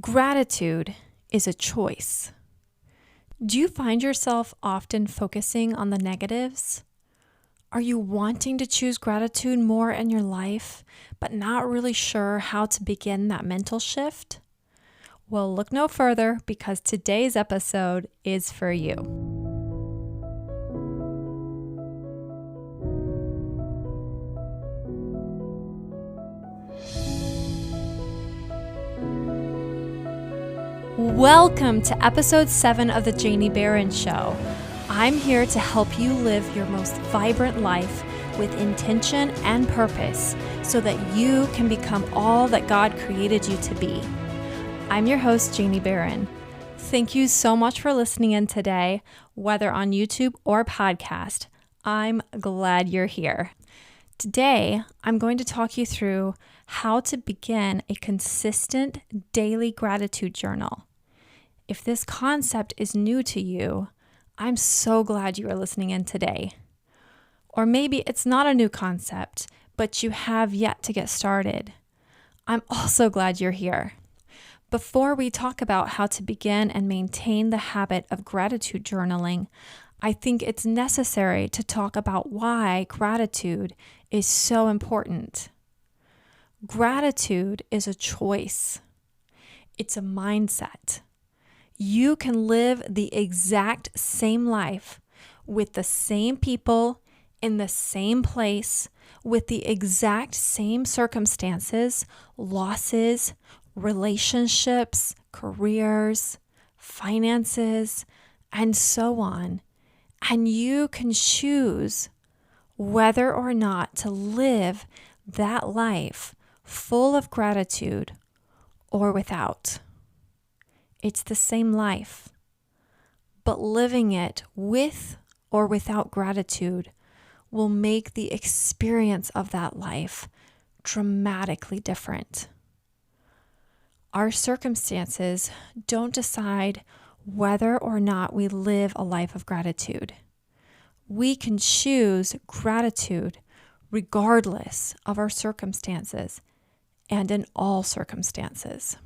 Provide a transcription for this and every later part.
Gratitude is a choice. Do you find yourself often focusing on the negatives? Are you wanting to choose gratitude more in your life, but not really sure how to begin that mental shift? Well, look no further because today's episode is for you. Welcome to episode 7 of the Janie Baran Show. I'm here to help you live your most vibrant life with intention and purpose so that you can become all that God created you to be. I'm your host, Janie Baran. Thank you so much for listening in today, whether on YouTube or podcast. I'm glad you're here. Today, I'm going to talk you through how to begin a consistent daily gratitude journal. If this concept is new to you, I'm so glad you are listening in today. Or maybe it's not a new concept, but you have yet to get started. I'm also glad you're here. Before we talk about how to begin and maintain the habit of gratitude journaling, I think it's necessary to talk about why gratitude is so important. Gratitude is a choice. It's a mindset. You can live the exact same life with the same people in the same place with the exact same circumstances, losses, relationships, careers, finances, and so on. And you can choose whether or not to live that life full of gratitude or without. It's the same life, but living it with or without gratitude will make the experience of that life dramatically different. Our circumstances don't decide whether or not we live a life of gratitude. We can choose gratitude regardless of our circumstances and in all circumstances.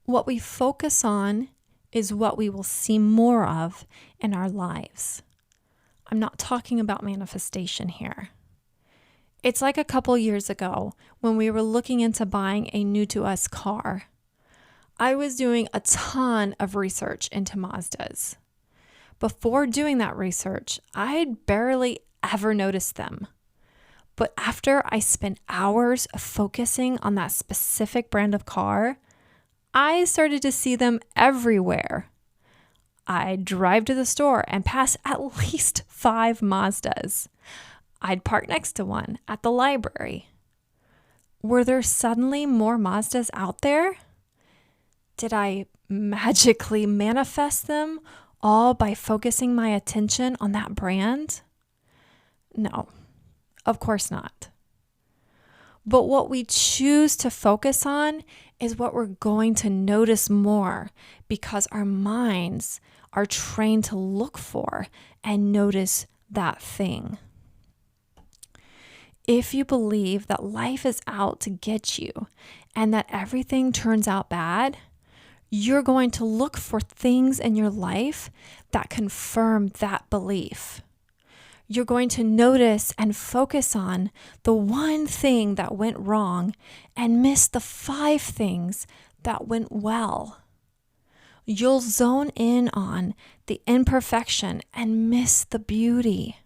What we focus on is what we will see more of in our lives. I'm not talking about manifestation here. It's like a couple years ago when we were looking into buying a new to us car. I was doing a ton of research into Mazdas. Before doing that research, I had barely ever noticed them. But after I spent hours focusing on that specific brand of car, I started to see them everywhere. I'd drive to the store and pass at least 5 Mazdas. I'd park next to one at the library. Were there suddenly more Mazdas out there? Did I magically manifest them all by focusing my attention on that brand? No, of course not. But what we choose to focus on is what we're going to notice more because our minds are trained to look for and notice that thing. If you believe that life is out to get you and that everything turns out bad, you're going to look for things in your life that confirm that belief. You're going to notice and focus on the one thing that went wrong and miss the 5 things that went well. You'll zone in on the imperfection and miss the beauty.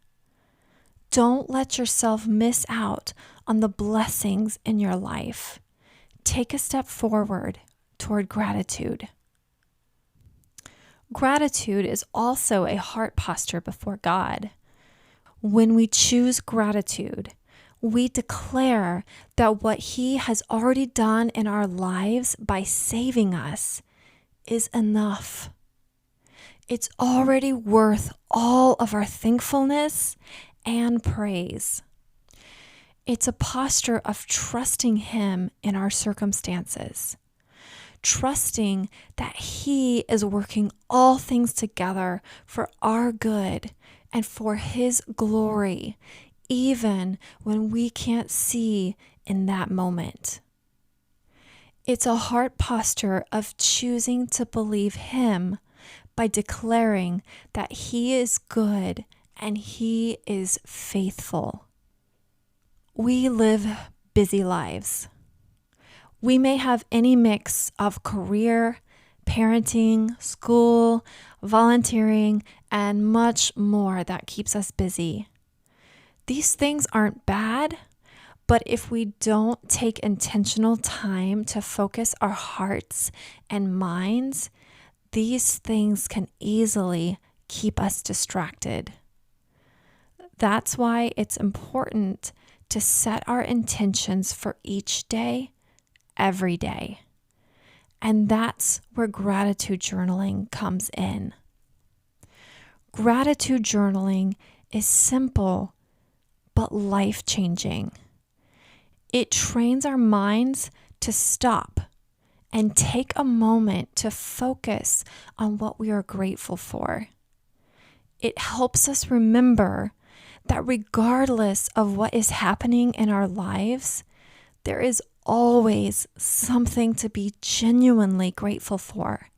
Don't let yourself miss out on the blessings in your life. Take a step forward toward gratitude. Gratitude is also a heart posture before God. When we choose gratitude, we declare that what He has already done in our lives by saving us is enough. It's already worth all of our thankfulness and praise. It's a posture of trusting Him in our circumstances, trusting that He is working all things together for our good and for His glory, even when we can't see in that moment. It's a heart posture of choosing to believe Him by declaring that He is good and He is faithful. We live busy lives. We may have any mix of career, parenting, school, volunteering, and much more that keeps us busy. These things aren't bad, but if we don't take intentional time to focus our hearts and minds, these things can easily keep us distracted. That's why it's important to set our intentions for each day, every day. And that's where gratitude journaling comes in. Gratitude journaling is simple, but life-changing. It trains our minds to stop and take a moment to focus on what we are grateful for. It helps us remember that regardless of what is happening in our lives, there is always something to be genuinely grateful for.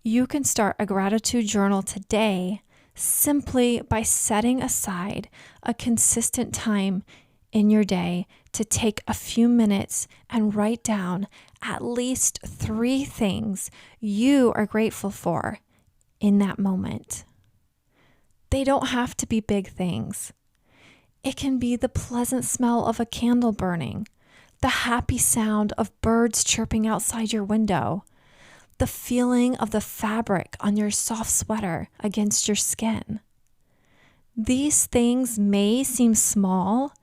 You can start a gratitude journal today simply by setting aside a consistent time in your day to take a few minutes and write down at least 3 things you are grateful for in that moment. They don't have to be big things. It can be the pleasant smell of a candle burning, the happy sound of birds chirping outside your window, the feeling of the fabric on your soft sweater against your skin. These things may seem small,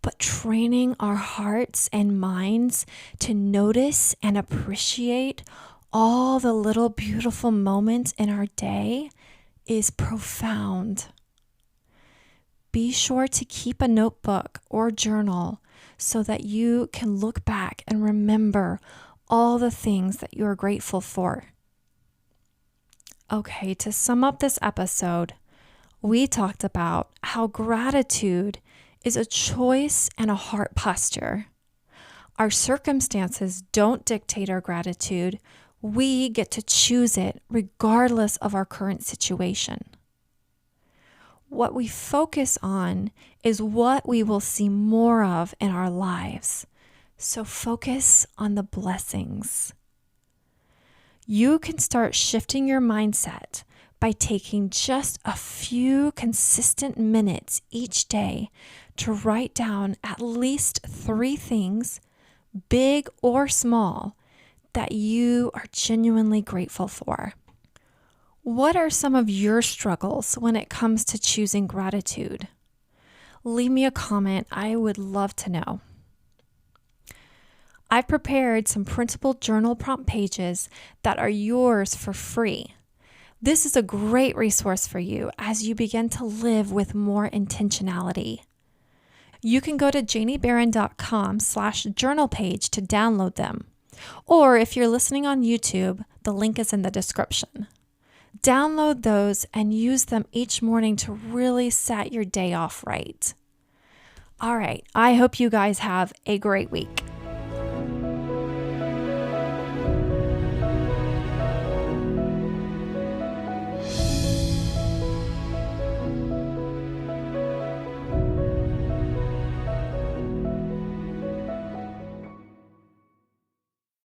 but training our hearts and minds to notice and appreciate all the little beautiful moments in our day is profound. Be sure to keep a notebook or journal so that you can look back and remember all the things that you are grateful for. Okay, to sum up this episode, we talked about how gratitude is a choice and a heart posture. Our circumstances don't dictate our gratitude. We get to choose it regardless of our current situation. What we focus on is what we will see more of in our lives. So focus on the blessings. You can start shifting your mindset by taking just a few consistent minutes each day to write down at least 3 things, big or small, that you are genuinely grateful for. What are some of your struggles when it comes to choosing gratitude? Leave me a comment. I would love to know. I've prepared some printable journal prompt pages that are yours for free. This is a great resource for you as you begin to live with more intentionality. You can go to janiebaran.com/journal page to download them. Or if you're listening on YouTube, the link is in the description. Download those and use them each morning to really set your day off right. All right, I hope you guys have a great week.